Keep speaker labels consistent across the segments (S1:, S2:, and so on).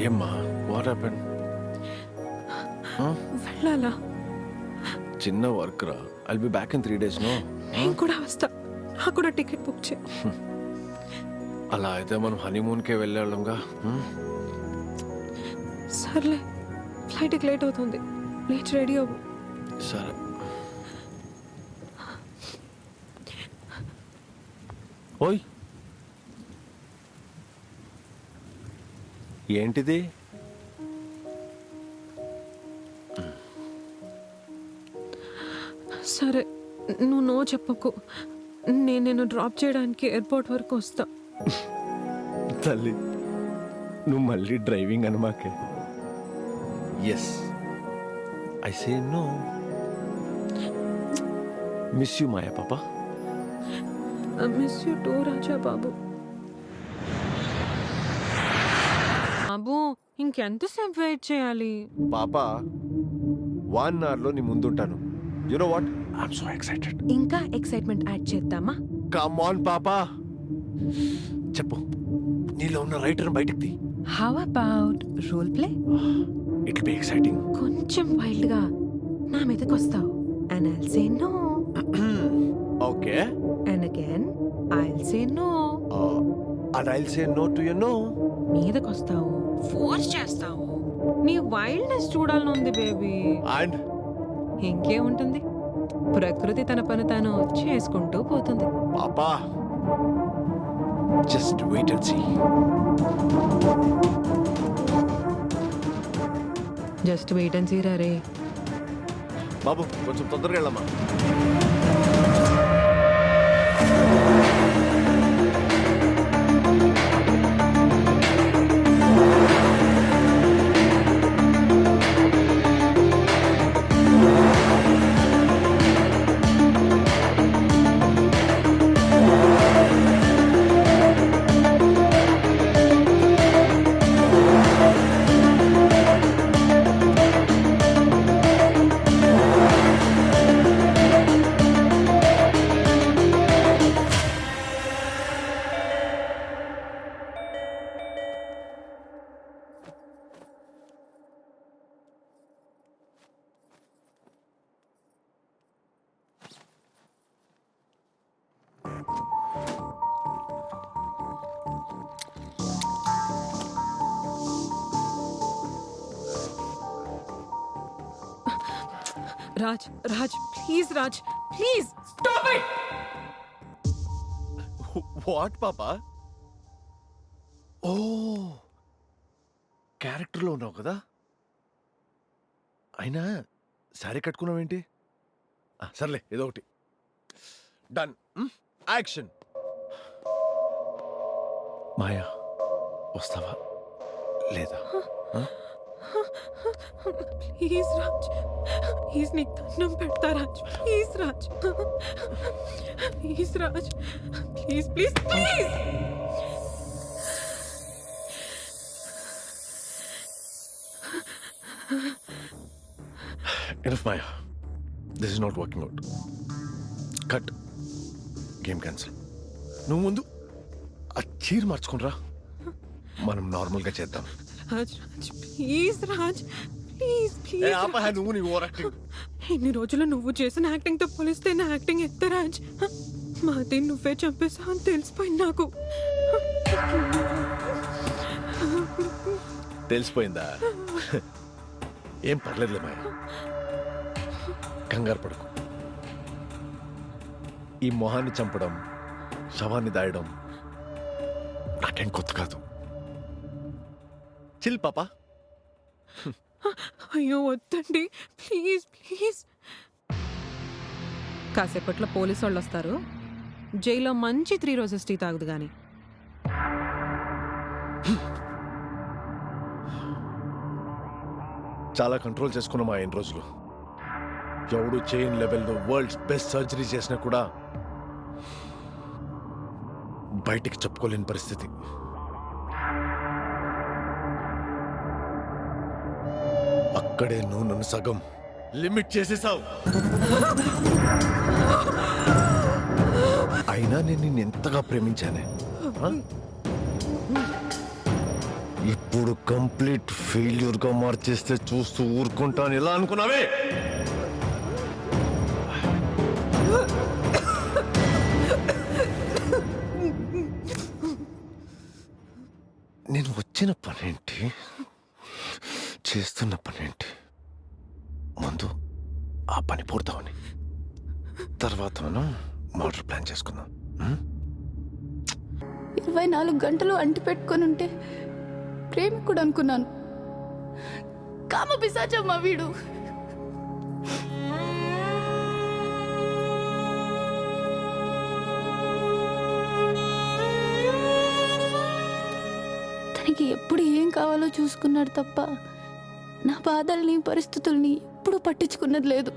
S1: ఏమ్మా what happen?
S2: వెళ్ళాలా?
S1: చిన్న వర్క్ రా. I'll be back in 3 days. No,
S2: నేను కూడా వస్తా. నాకు కూడా టికెట్ బుక్ చేయి.
S1: అలా అయితే మనం హనీమూన్కే వెళ్ళాళ్ళంగా.
S2: సర్లే, ఫ్లైట్కి లేట్ అవుతుంది. లేచి రెడీ అవ్వు.
S1: సరే. ఓయ్, ఏంటిది?
S2: సరే, నువ్వు నో చెప్పకు. నేను డ్రాప్ చేయడానికి ఎయిర్పోర్ట్ వరకు వస్తా.
S1: తల్లి, నువ్వు మళ్ళీ డ్రైవింగ్ అనమాకే. Yes, I say no. Miss you Maya పాపా.
S2: Miss you too Raja Babu. బాబు, ఇంకెంతసేపు వెయిట్ చేయాలి?
S1: పాపా, 1 hour నీ ముందుంటాను. You know what, I'm so excited.
S2: ఇంకా ఎక్సైట్మెంట్ యాడ్ చేద్దామా?
S1: కమ్ ఆన్ పాపా, చెప్పు. నీలో ఉన్న రైటర్ బయటకు తీ.
S2: How about role play?
S1: It be exciting.
S2: కొంచెం వైల్డ్ గా నా మీదకి వస్తావు. And I'll say no.
S1: Okay.
S2: And again I'll say no.
S1: And I'll say no to you. No.
S2: మీదకి వస్తావు, ఫోర్స్ చేస్తావు. నీ వైల్డ్నెస్ చూడాలని ఉంది బేబీ.
S1: అండ్
S2: ఇంకే ఉంటుంది, ప్రకృతి తన పని తాను చేసుకుంటూ పోతుంది.
S1: పాపా, just wait and see.
S2: Just wait and see రే.
S1: బాబు, కొంచెం తొందరగా వెళ్ళమ్మా.
S2: Raj, Raj, please Raj, please stop it.
S1: What పాపా? ఓ, క్యారెక్టర్లో ఉన్నావు కదా. అయినా శారీ కట్టుకున్నావేంటి? సర్లే, ఏదో ఒకటి. డన్. యాక్షన్. మాయా, వస్తావా లేదా?
S2: ప్లీజ్ రాజ్, ప్లీజ్ నీకు దండం పెడతా Raj. Please Raj, please Raj, please please please.
S1: Enough Maya, this is not working out. Cut. Game cancel. నువ్వు ముందు ఆ చీర మార్చుకునిరా, మనం నార్మల్గా చేద్దాం.
S2: Raj, Raj, please Raj, please please.
S1: నువ్వు నీ ఓవర్ యాక్టింగ్.
S2: ఇన్ని రోజులు నువ్వు చేసిన యాక్టింగ్ తో పోలిస్తే నా యాక్టింగ్ ఎంత రాజ్. మాది నువ్వే చంపేసావు అని తెలిసిపోయింది నాకు.
S1: తెలిసిపోయిందా? ఏం పర్లేదులే మాయ, కంగారు పడుకు. ఈ మొహాన్ని చంపడం, శవాన్ని దాయడం నాకేం కొత్త కాదు. చిల్ పాపా.
S2: అయ్యో వద్దండి, ప్లీజ్ ప్లీజ్. కాసేపట్లో పోలీసు వాళ్ళు వస్తారు. జైల్లో మంచి 3 రోజెస్ టీ తాగుదు గాని.
S1: చాలా కంట్రోల్ చేసుకున్నాం ఆ 8 రోజులు. ఎవడు చైన్ లెవెల్లో వరల్డ్స్ బెస్ట్ సర్జరీ చేసినా కూడా బయటికి చెప్పుకోలేని పరిస్థితి. అక్కడే నువ్వు నన్ను సగం లిమిట్ చేసేసావు. అయినా నేను నిన్ను ఎంతగా ప్రేమించానే. ఇప్పుడు కంప్లీట్ ఫెయిల్యూర్ గా మార్చేస్తే చూస్తూ ఊరుకుంటాను ఎలా అనుకున్నావే? నేను వచ్చిన పనేంటి, చేస్తున్న పనేంటి? ముందు ఆ పని పూర్తవని, తర్వాత మనం మోడల్ ప్లాన్ చేసుకుందాం.
S3: 24 గంటలు అంటి పెట్టుకొని ఉంటే ప్రేమికుడు అనుకున్నాను. కామ పిశాచమ్మా వీడు. తనకి ఎప్పుడు ఏం కావాలో చూసుకున్నాడు తప్ప నా బాధల్ని పరిస్థితుల్ని ఎప్పుడూ పట్టించుకున్నది లేదు.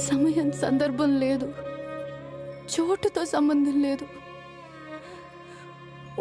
S3: సమయం సందర్భం లేదు, చోటుతో సంబంధం లేదు.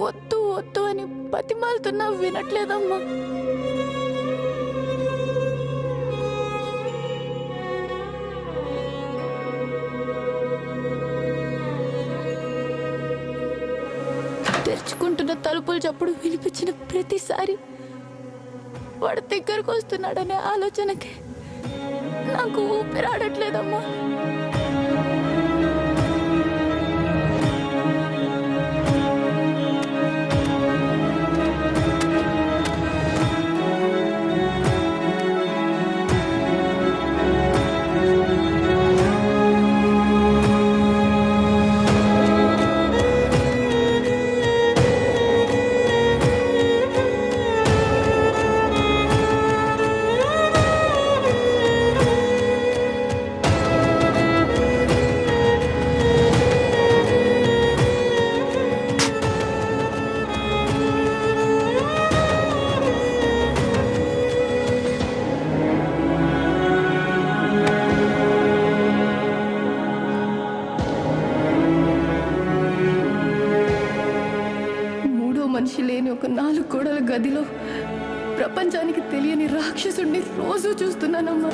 S3: వద్దు వద్దు అని బతిమాలుతున్నా వినట్లేదమ్మా. తెరుచుకుంటున్న తలుపులు చప్పుడు వినిపించిన ప్రతిసారి వాడు దగ్గరకు వస్తున్నాడనే ఆలోచనకి నాకు ఊపిరాడట్లేదమ్మా. మనిషి లేని ఒక 4 గోడల గదిలో ప్రపంచానికి తెలియని రాక్షసుడిని రోజు చూస్తున్నానమ్మా.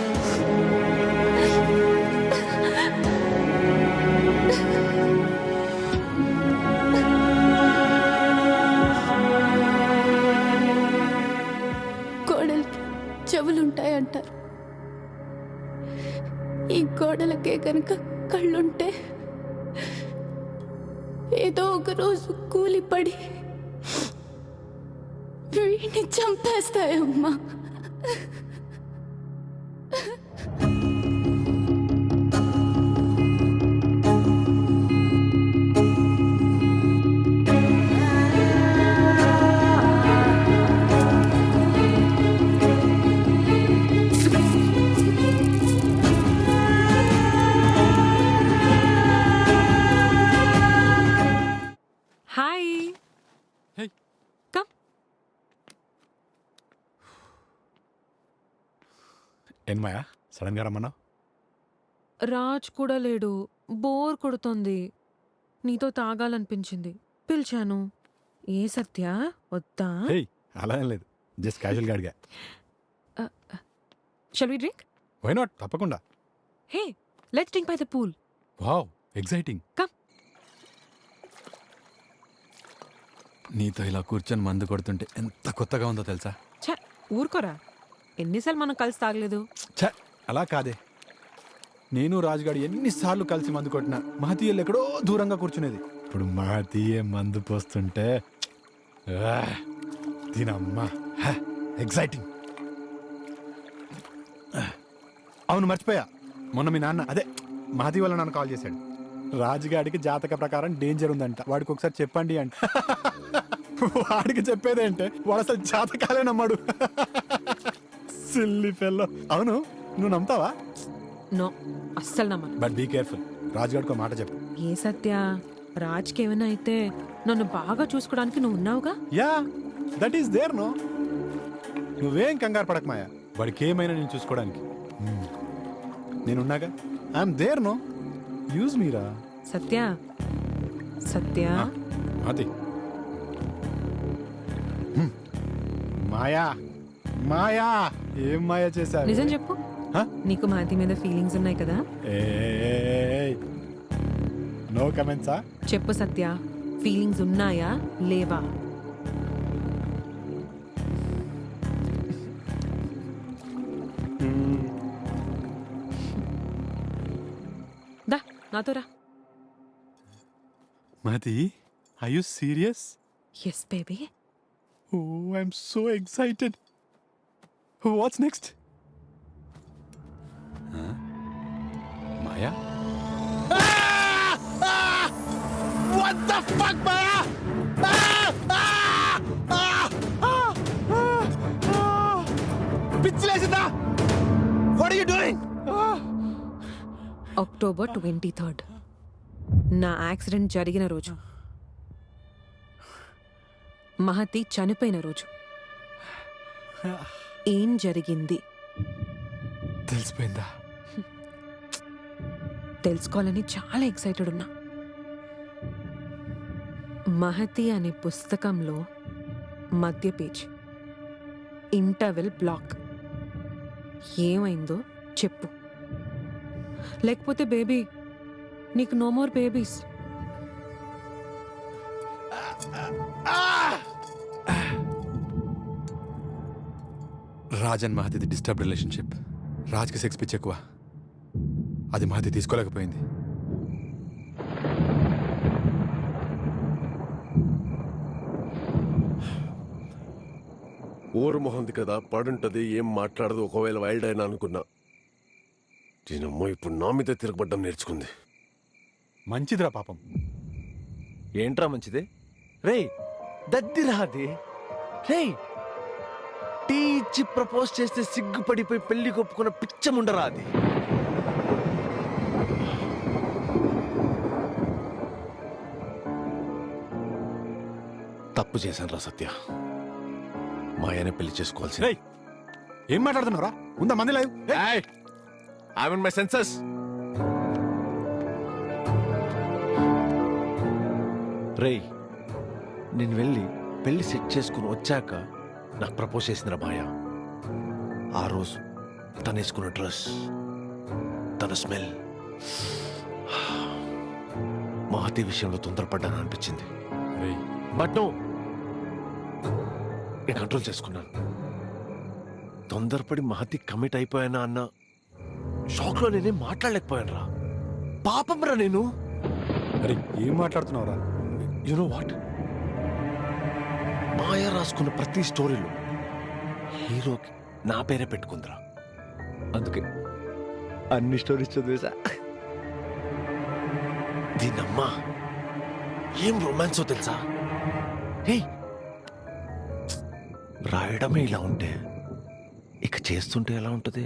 S3: గోడలకి చెవులుంటాయంటారు. ఈ గోడలకే కనుక కళ్ళుంటే ఏదో ఒక రోజు కూలిపడి వీడిని చంపేస్తాయమ్మా.
S2: హాయ్.
S4: Hey.
S2: కమ్.
S4: ఏం మాయా సడన్ గా రమ్మన్నా?
S2: రాజ్ కూడా లేడు, బోర్ కొడుతోంది. నీతో తాగాలనిపించింది, పిలిచాను. ఏ సత్య వద్దా?
S4: హే అలా ఏం లేదు, జస్ట్ క్యాజువల్ గా అడిగా.
S2: Shall we drink?
S4: Why not, తప్పకుండా.
S2: Hey let's drink by the pool.
S4: Wow exciting.
S2: Come.
S4: నీతో ఇలా కూర్చొని మందు కొడుతుంటే ఎంత కొత్తగా ఉందో తెలుసా?
S2: ఛ ఊరుకోరా, ఎన్నిసార్లు మనం కలిసి తాగలేదు.
S4: ఛ అలా కాదే, నేను రాజుగాడు ఎన్నిసార్లు కలిసి మందు కొట్టినా మహతీయలు ఎక్కడో దూరంగా కూర్చునేది. ఇప్పుడు మహతీయే మందు పోస్తుంటే దీనమ్మా ఎక్సైటింగ్. అవును మర్చిపోయా, మొన్న మీ నాన్న అదే మహతీ వల్ల నన్ను కాల్ చేశాడు. రాజుగాడికి జాతక ప్రకారం డేంజర్ ఉందంట, వాడికి ఒకసారి చెప్పండి అంట. వాడికి చెప్పేదేంటే, వాడు అసలు జాతకాలే నమ్మాడు. Silly fellow. అవును నువ్వు నమ్ముతావా?
S2: నో, అస్సలు నమ్మను.
S4: బట్ బీ కేర్ఫుల్, రాజుగాడికి మాట చెప్పు.
S2: ఏ సత్య, రాజ్కి ఏమైనా అయితే నన్ను బాగా చూసుకోవడానికి నువ్వు ఉన్నావుగా.
S4: Yeah that is there no. నువ్వేం కంగారు పడక మాయా, వాడికి ఏమైనా నేను చూసుకోవడానికి నేనున్నాగా. ఐఎమ్ దేర్ నో, యూజ్ మీరా.
S2: సత్య సత్య
S4: అది మాయా మాయా ఏం మాయా చేశారు?
S2: నిజం చెప్పు,
S4: హ?
S2: నీకు మాతి మీద ఫీలింగ్స్ ఉన్నాయి కదా?
S4: నో కమెంట్సా?
S2: చెప్పు సత్య, ఫీలింగ్స్ ఉన్నాయా లేవా? దా నాతో రా.
S4: మది I you serious?
S2: Yes baby.
S4: Oh I'm so excited. What's next? Maya
S1: What the fuck, Maya? పిచ్చిలేసిందా? What are you doing?
S2: October 23rd నా యాక్సిడెంట్ జరిగిన రోజు, మహతి చనిపోయిన రోజు. ఏం జరిగింది
S4: తెలిసిపోయిందా?
S2: తెలుసుకోవాలని చాలా ఎక్సైటెడ్ ఉన్నా. మహతి అనే పుస్తకంలో మధ్య పేజ్, ఇంటర్వెల్ బ్లాక్. ఏమైందో చెప్పు, లేకపోతే బేబీ నీకు no more babies.
S4: Raj and మహతిది డిస్టర్బ్ రిలేషన్షిప్. రాజ్కి సెక్స్ పిచ్ ఎక్కువ, అది మహతి తీసుకోలేకపోయింది.
S1: ఊరు మొహంది కదా, పడుంటది, ఏం మాట్లాడదు. ఒకవేళ వైల్డ్ అయినా అనుకున్నా. దీనమ్మో ఇప్పుడు నా మీద తిరగబడ్డం నేర్చుకుంది.
S4: మంచిదిరా పాపం.
S1: ఏంట్రా మంచిది? రేయ్ దద్దిరా అది. రేయ్ టీ ఇచ్చి ప్రపోజ్ చేస్తే సిగ్గుపడిపోయి పెళ్లి కొప్పుకున్న పిచ్చముండరా అది. తప్పు చేశాను రా సత్య. మాయనే పెళ్లి చేసుకోవాల్సి.
S4: రేయ్ ఏం మాట్లాడుతున్నావురా? ఉందా మంది లేదు?
S1: I'm in my senses. రేయ్ నేను వెళ్ళి పెళ్లి సెట్ చేసుకుని వచ్చాక నాకు ప్రపోజ్ చేసిందిరా మాయ. ఆ రోజు తను వేసుకున్న డ్రెస్, తన స్మెల్, మహతి విషయంలో తొందరపడ్డాను అనిపించింది.
S4: రేయ్
S1: బట్ నో, నేను కంట్రోల్ చేసుకున్నాను. తొందరపడి మహతి కమిట్ అయిపోయానా అన్న షాక్లో నేనేం మాట్లాడలేకపోయాను రా. పాపం రా నేను.
S4: అరే ఏం మాట్లాడుతున్నావురా?
S1: యు నో వాట్, మాయ రాసుకున్న ప్రతి స్టోరీలో హీరోకి నా పేరే పెట్టుకుందిరా. అందుకే అన్ని స్టోరీస్ చదివేశా. దీనమ్మా ఏం రొమాన్సో తెలుసా? రాయడమే ఇలా ఉంటే ఇక చేస్తుంటే ఎలా ఉంటుంది?